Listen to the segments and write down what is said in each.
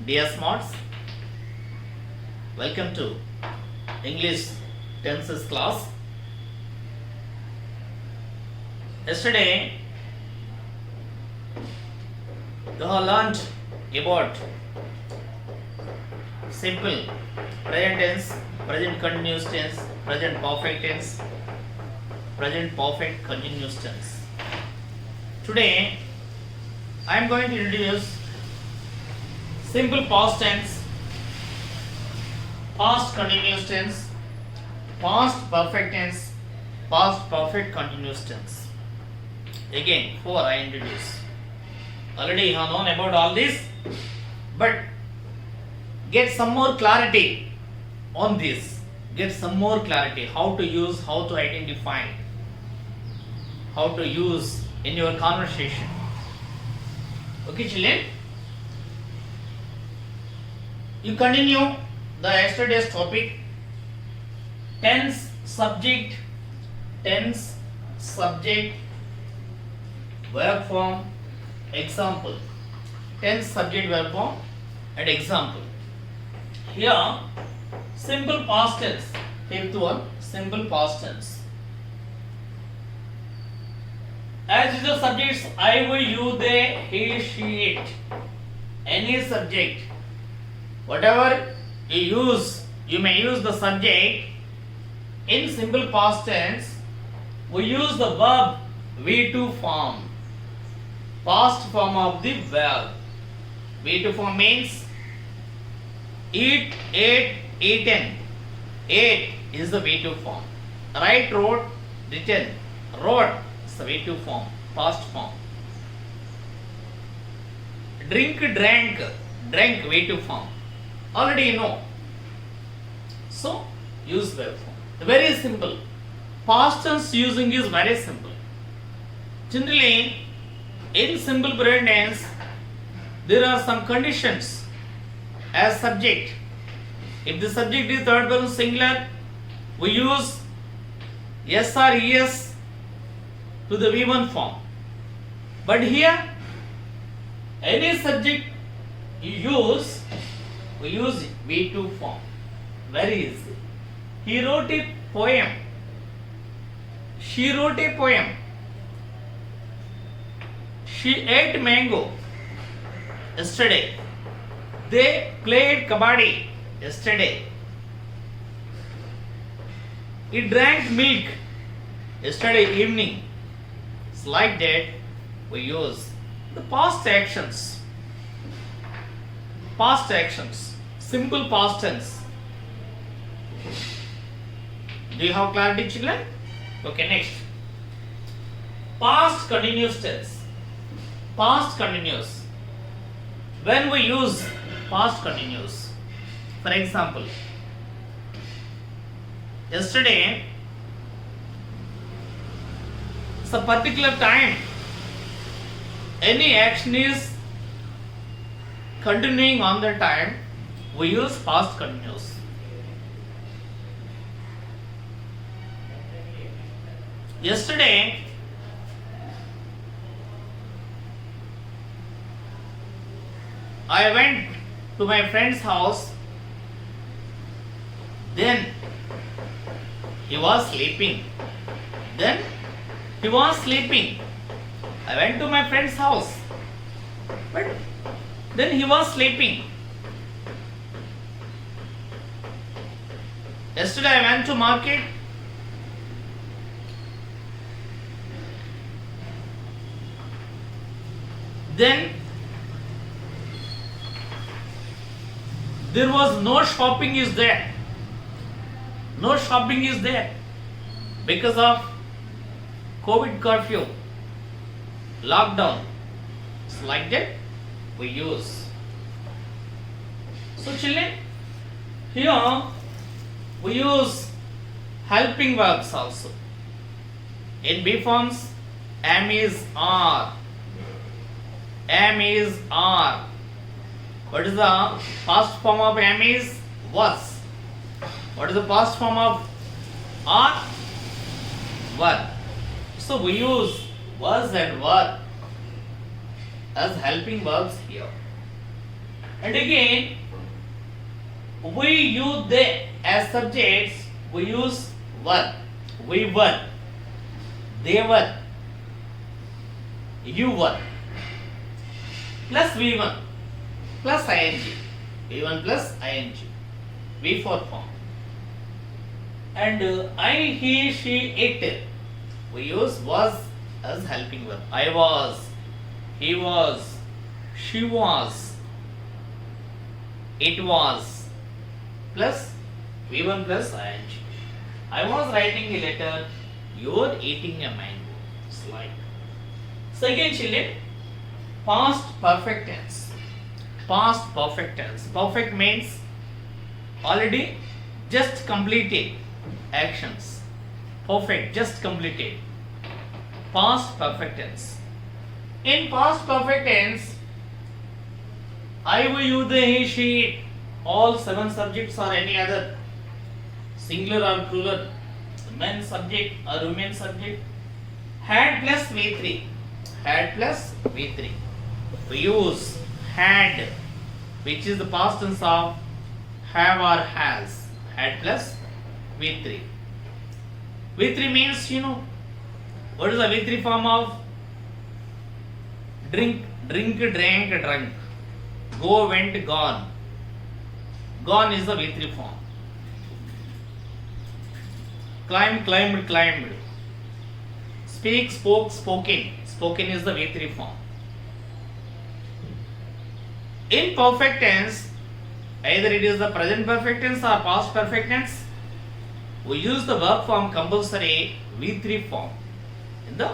Dear Smarts, welcome to English tenses class. Yesterday, you have learned about simple present tense, present continuous tense, present perfect tense, present perfect continuous tense. Today, I am going to introduce simple past tense, past continuous tense, past perfect tense, past perfect continuous tense. Again, 4 I introduce. Already you have known about all this, but get some more clarity on this. Get some more clarity how to use, how to identify, how to use in your conversation. Okay, children? You continue the yesterday's topic. Tense, subject, verb form, example. Tense, subject, verb form and example. Here, simple past tense. Fifth one, simple past tense. As usual subjects, I, we, you, they, he, she, it. Any subject. Whatever you use, you may use the subject. In simple past tense, we use the verb V2 form. Past form of the verb. V2 form means eat, ate, eaten. Ate is the V2 form. Write, wrote, written. Wrote is the V2 form, past form. Drink, drank, drank V2 form. Already you know. So, use verb form. Very simple. Past tense using is very simple. Generally, in simple present tense, there are some conditions as subject. If the subject is third person singular, we use yes or es to the V1 form. But here, any subject you use, we use V2 form. Very easy. He wrote a poem. She wrote a poem. She ate mango yesterday. They played kabaddi yesterday. He drank milk yesterday evening. It's like that we use the past actions. Past actions. Simple past tense. Do you have clarity, children? Okay, next. Past continuous tense. Past continuous. When we use past continuous, for example, yesterday, it's a particular time, any action is continuing on the time, we use past continuous. Yesterday, I went to my friend's house. Then he was sleeping. I went to my friend's house. But then he was sleeping. Yesterday I went to market. Then there was no shopping is there. No shopping is there because of COVID curfew, lockdown. It's like that we use. So children, here we use helping verbs also. In B forms, am is are. Am is are. What is the past form of am is? Was. What is the past form of are? Were. So we use was and were as helping verbs here. And again, we use they as subjects. We use were, we were, they were, you were, plus V1 plus ing, V1 plus ing, V4 form. And I, he, she, it, we use was as helping verb. I was, he was, she was, it was, plus V1 plus ing. I was writing a letter, you are eating a mango. It's like. Second children, past perfect tense. Past perfect tense. Perfect means already just completed actions. Perfect, just completed. Past perfect tense. In past perfect tense, I, we, you, they, he, she, it, all 7 subjects or any other, singular or plural, men subject or women subject, had plus V3. Had plus V3. We use had, which is the past tense of have or has. Had plus V3. V3 means, what is the V3 form of? Drink, drank, drunk. Go, went, gone. Gone is the V3 form. Climb, climbed, climbed. Speak, spoke, spoken. Spoken is the V3 form. In perfect tense, either it is the present perfect tense or past perfect tense, we use the verb form compulsory V3 form in the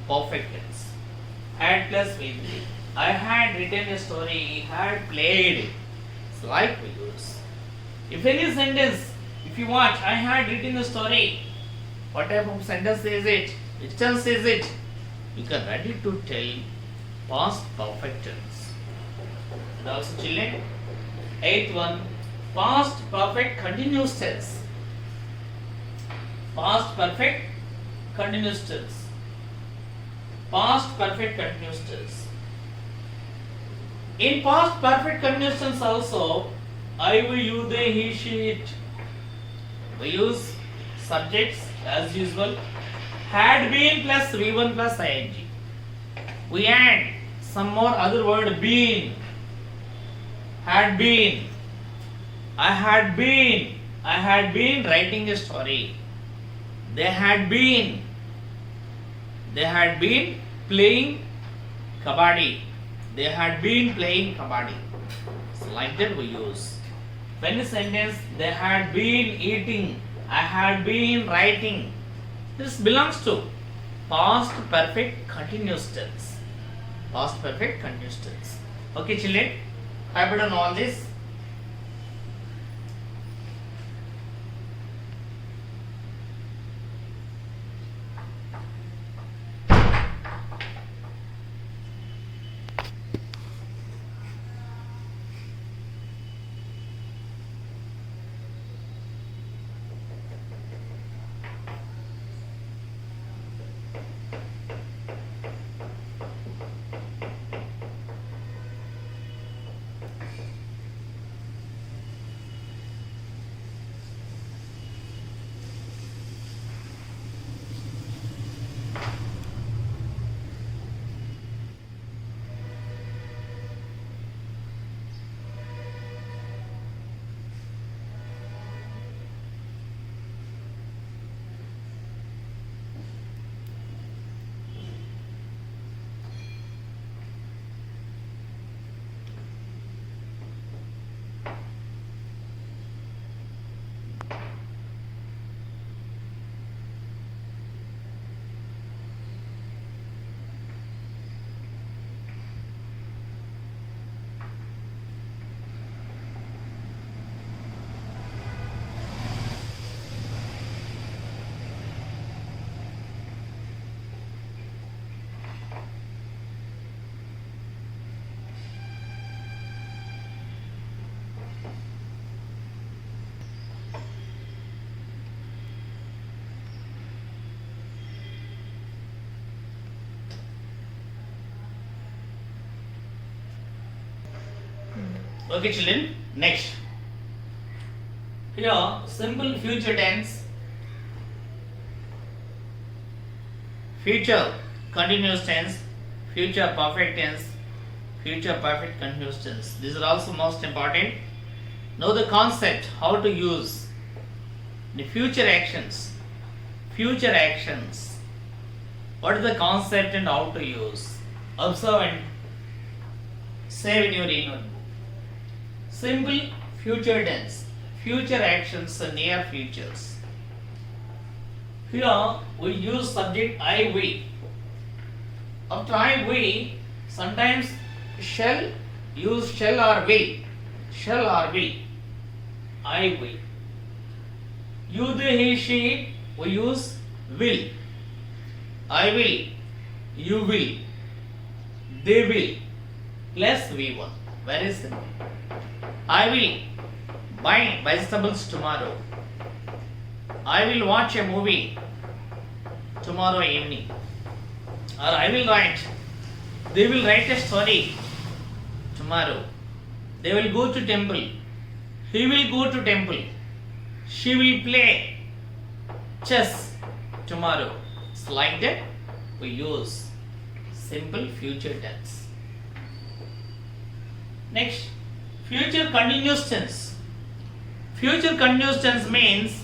perfect tense. Had plus V3. I had written a story, had played. It's like we use. If any sentence, if you watch, I had written a story, what type of sentence is it? Which tense is it? You can ready to tell past perfect tense. And also children, 8th one, past perfect continuous tense. Past perfect continuous tense. Past perfect continuous tense. In past perfect continuous tense also, I, we, you, they, he, she, it. We use subjects as usual. Had been plus V1 plus ing. We add some more other word been. Had been. I had been. I had been writing a story. They had been. They had been playing kabaddi. They had been playing kabaddi. So like that we use. When a sentence, they had been eating. I had been writing. This belongs to past perfect continuous tense. Past perfect continuous tense. Okay, children, I better know all this. Okay, children. Next, here simple future tense, future continuous tense, future perfect tense, future perfect continuous tense. These are also most important. Know the concept, how to use the future actions. Future actions. What is the concept and how to use? Observe and save in your notebook. Simple future tense. Future actions are near futures. Here we use subject I, we. After I, we, sometimes shall, use shall or will. Shall or will. I, we. You, they, he, she, we use will. I will. You will. They will. Plus V1. Very simple. I will buy vegetables tomorrow. I will watch a movie tomorrow evening. Or I will write. They will write a story tomorrow. They will go to temple. He will go to temple. She will play chess tomorrow. It's like that we use simple future tense. Next, future continuous tense. Future continuous tense means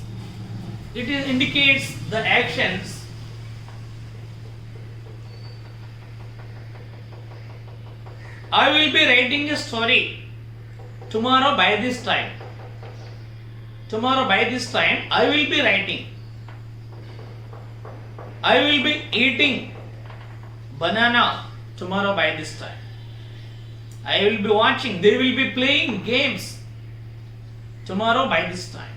it indicates the actions I will be writing a story tomorrow by this time. Tomorrow by this time I will be writing. I will be eating banana tomorrow by this time. I will be watching, they will be playing games tomorrow by this time.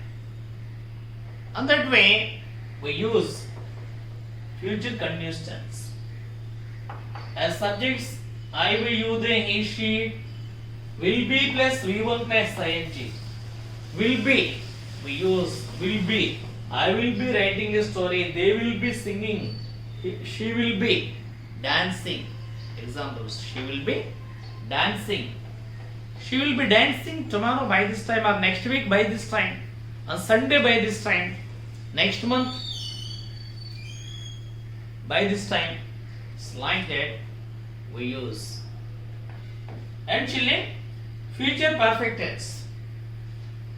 And that way we use future continuous tense. As subjects, I, will, you, they, he, she, will be plus V1 plus ing. Will be, we use will be. I will be writing a story, they will be singing, she will be dancing. Examples, she will be dancing. She will be dancing tomorrow by this time, or next week by this time, on Sunday by this time, next month by this time. It's like that we use. And children, future perfect tense.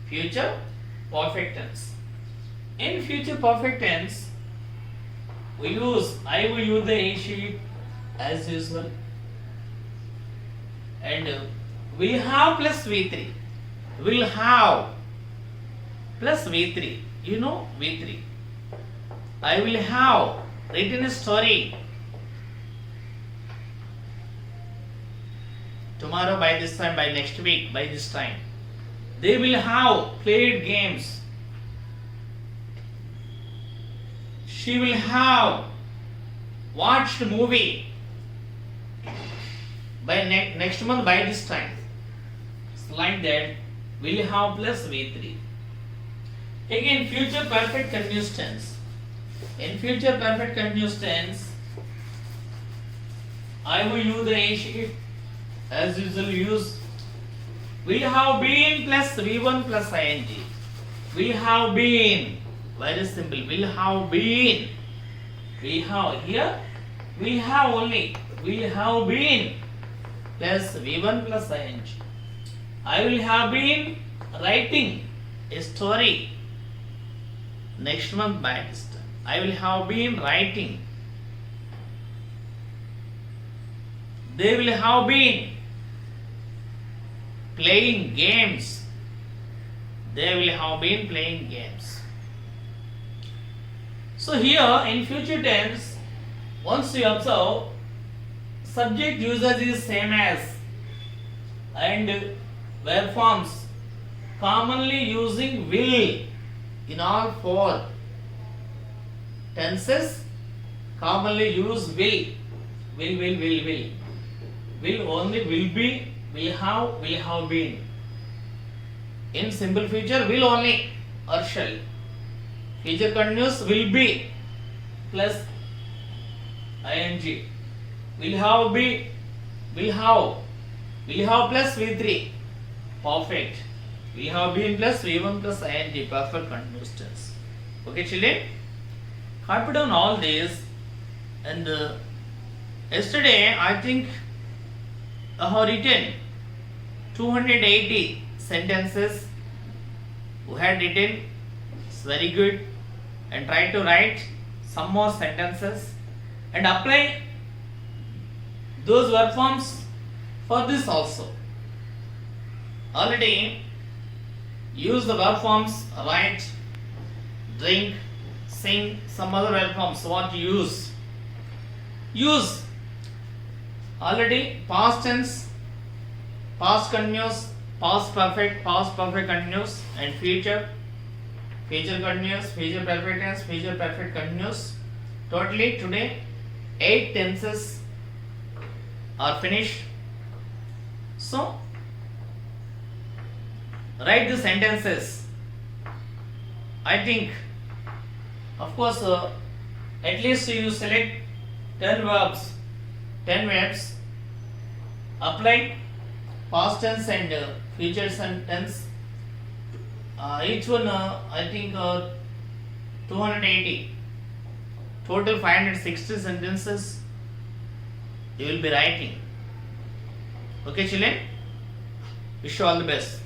Future perfect tense. In future perfect tense, we use I, will, you, they, he, she as usual. And will have plus V3. Will have plus V3. You know V3. I will have written a story tomorrow by this time, by next week, by this time. They will have played games. She will have watched movie by next month by this time. It's like that. Will have plus V3. Again, future perfect continuous tense. In future perfect continuous tense, I, will, you, the, he, she, as usual use will have been plus V1 plus ing. Will have been. Very simple. Will have been. We have here. We have only. Will have been plus V1 plus ing. I will have been writing a story next month by this time. I will have been writing. They will have been playing games. They will have been playing games. So here in future tense, once you observe, subject usage is same as, and verb forms commonly using will in all four tenses. Commonly use will. Will only, will be, will have been. In simple future, will only or shall. Future continuous will be plus ing. Will have be, will have plus V3. perfect. We have been plus V1 plus ing, perfect continuous tense. Okay, children? Copy down all these, and yesterday I think I have written 280 sentences. Who had written? It's very good. And try to write some more sentences and apply those verb forms for this also. Already use the verb forms write, drink, sing, some other verb forms. What use? Use already past tense, past continuous, past perfect continuous, and future continuous, future perfect tense, future perfect continuous. Totally today 8 tenses are finished. So write the sentences. I think, of course, at least you select 10 verbs, apply past tense and future tense. Each one, I think, 280. Total 560 sentences you will be writing. Okay, children? Wish you all the best.